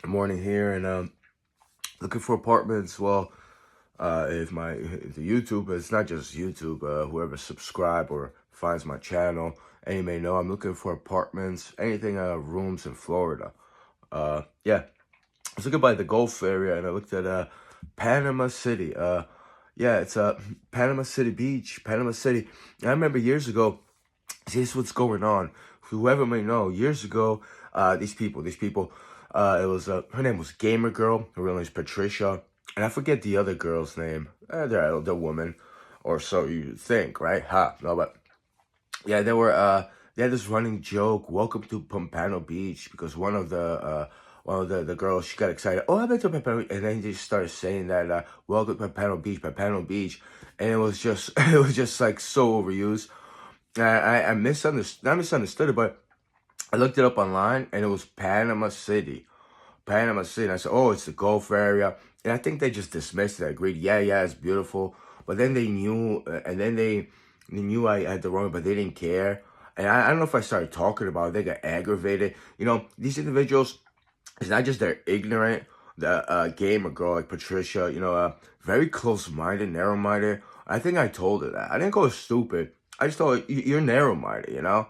Morning here, and looking for apartments. Well, if the YouTube, it's not just YouTube. Whoever subscribe or finds my channel, and you may know I'm looking for apartments, anything, rooms in Florida. Yeah, I was looking by the Gulf area, and I looked at Panama City. Yeah, it's Panama City Beach, Panama City. And I remember years ago. See, this is what's going on. Whoever may know, years ago, these people, it was, her name was Gamer Girl, her real name is Patricia, and I forget the other girl's name. They're woman, or so you think, right? No, but, yeah, they had this running joke, welcome to Pompano Beach, because one of the girls, she got excited, oh, I've been to Pompano Beach, and then they just started saying that, welcome to Pompano Beach, and it was just, it was just, like, so overused. I misunderstood, not misunderstood it, but I looked it up online and it was Panama City. Panama City. And I said, oh, it's the Gulf area. And I think they just dismissed it. I agreed, yeah, it's beautiful. But then they knew, and then they knew I had the wrong, but they didn't care. And I don't know if I started talking about it, they got aggravated. You know, these individuals, it's not just they're ignorant, the gamer girl like Patricia, very close-minded, narrow-minded. I think I told her that. I didn't call her stupid. I just told her, you're narrow-minded, you know?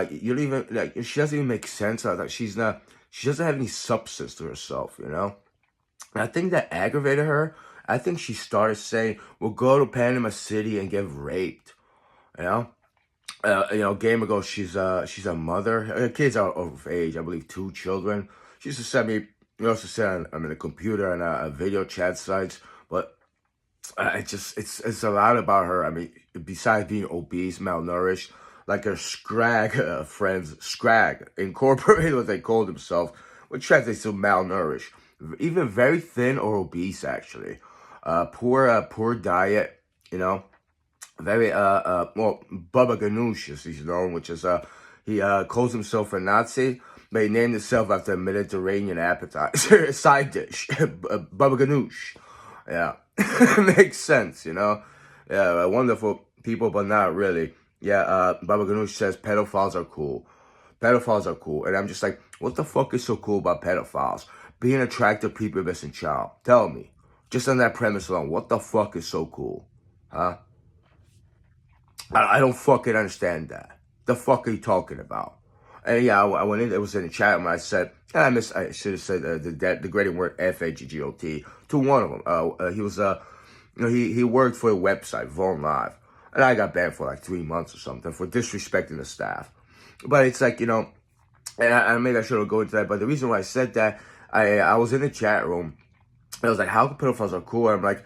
You don't even, like, she doesn't even make sense. Like, she doesn't have any substance to herself, you know? And I think that aggravated her. I think she started saying, we'll go to Panama City and get raped, you know? Game ago, she's a mother. Her kids are of age, I believe 2 children. She used to send me, also send I'm in a computer and a video chat sites, but it's a lot about her. I mean, besides being obese, malnourished, like her scrag friends, scrag incorporated what they called themselves, which translates to malnourished, even very thin or obese actually. Poor diet, you know. Very well, Baba Ganoush as he's known, which is he calls himself a Nazi, but he named himself after a Mediterranean appetizer side dish, Baba Ganoush. Yeah, makes sense, you know. Yeah, wonderful people, but not really. Yeah, Baba Ganoush says pedophiles are cool. Pedophiles are cool, and I'm just like, what the fuck is so cool about pedophiles? Being attracted to people missing child. Tell me, just on that premise alone, what the fuck is so cool, huh? I don't fucking understand that. The fuck are you talking about? And yeah, I went in. It was in the chat room. I said, I should have said the degrading word FAGGOT to one of them. He was he worked for a website, Vaughn Live, and I got banned for like 3 months or something for disrespecting the staff. But it's like, and maybe I shouldn't go into that. But the reason why I said that, I was in the chat room. I was like, how come pedophiles are cool? And I'm like,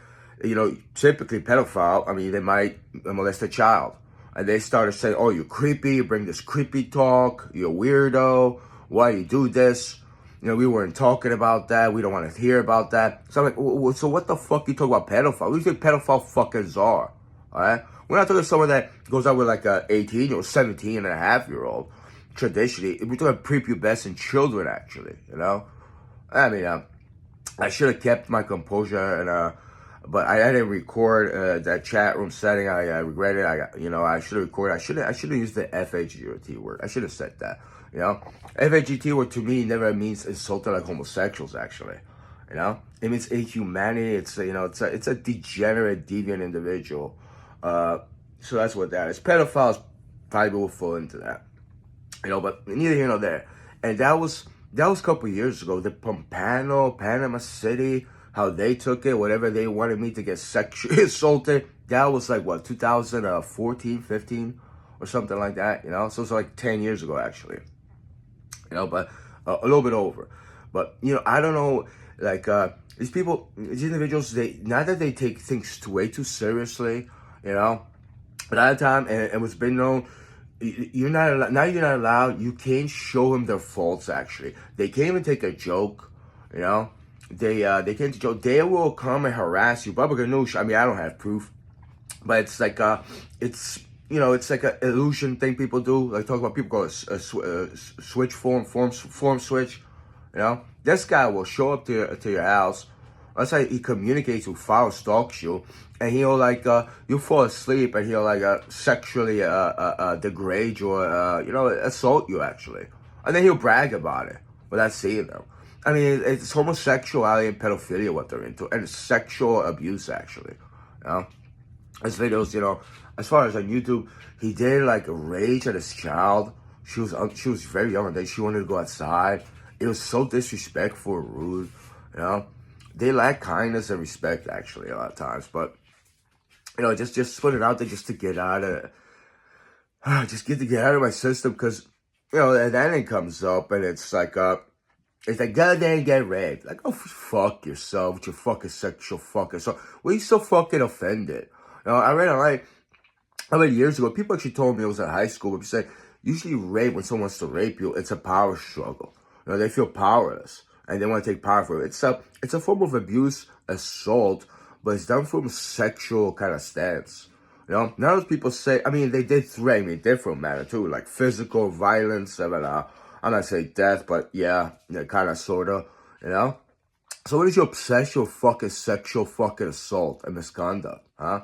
typically pedophile, I mean, they might molest a child. And they started saying, oh, you're creepy, you bring this creepy talk, you're a weirdo, why you do this? We weren't talking about that, we don't want to hear about that. So I'm like, so what the fuck you talk about pedophile? What do you think pedophile fuckers are? Alright? We're not talking someone that goes out with like a 18 or 17 and a half year old. Traditionally, we're talking prepubescent children, actually, I mean, I should have kept my composure and but I didn't record that chat room setting. I regret it. I should have recorded. I should have used the FAGT word. I should have said that. FAGT word to me never means insulting like homosexuals. Actually, it means inhumanity. It's it's a degenerate, deviant individual. So that's what that is. Pedophiles probably will fall into that. But neither here nor there. And that was a couple of years ago. The Panama City, how they took it, whatever they wanted me to get sexually assaulted. That was like, what, 2014, 15, or something like that, So it's like 10 years ago, actually. But a little bit over. But, I don't know, like, these people, these individuals, not that they take things way too seriously, a lot of time, and what's been known, you're not allowed, now you're not allowed, you can't show them their faults, actually. They can't even take a joke, They can't joke. They will come and harass you. Baba Ganoush, I mean, I don't have proof, but it's like it's like an illusion thing people do. Like talk about people call it a switch form switch. This guy will show up to your house. That's how he communicates with foul stalks you, and he'll like you fall asleep, and he'll like sexually degrade you or assault you actually, and then he'll brag about it. without seeing them. I mean, it's homosexuality and pedophilia what they're into, and sexual abuse, actually. You know? His videos, as far as on YouTube, he did like a rage at his child. She was very young, and then she wanted to go outside. It was so disrespectful and rude, you know. They lack kindness and respect, actually, a lot of times. But just put it out there just to get out of, to get out of my system, because and then it comes up and it's like go there and get raped. Like, oh, fuck yourself with your fucking sexual fucking. So, why are you so fucking offended? I read online, years ago, people actually told me, it was in high school, but say, usually rape, when someone wants to rape you, it's a power struggle. They feel powerless, and they want to take power from it. It's a form of abuse, assault, but it's done from a sexual kind of stance. Now those people say, I mean, they did threaten me, different matter too, like physical violence, I'm not saying death, but yeah, kind of, sort of, So what is your obsession with fucking sexual fucking assault and misconduct, huh?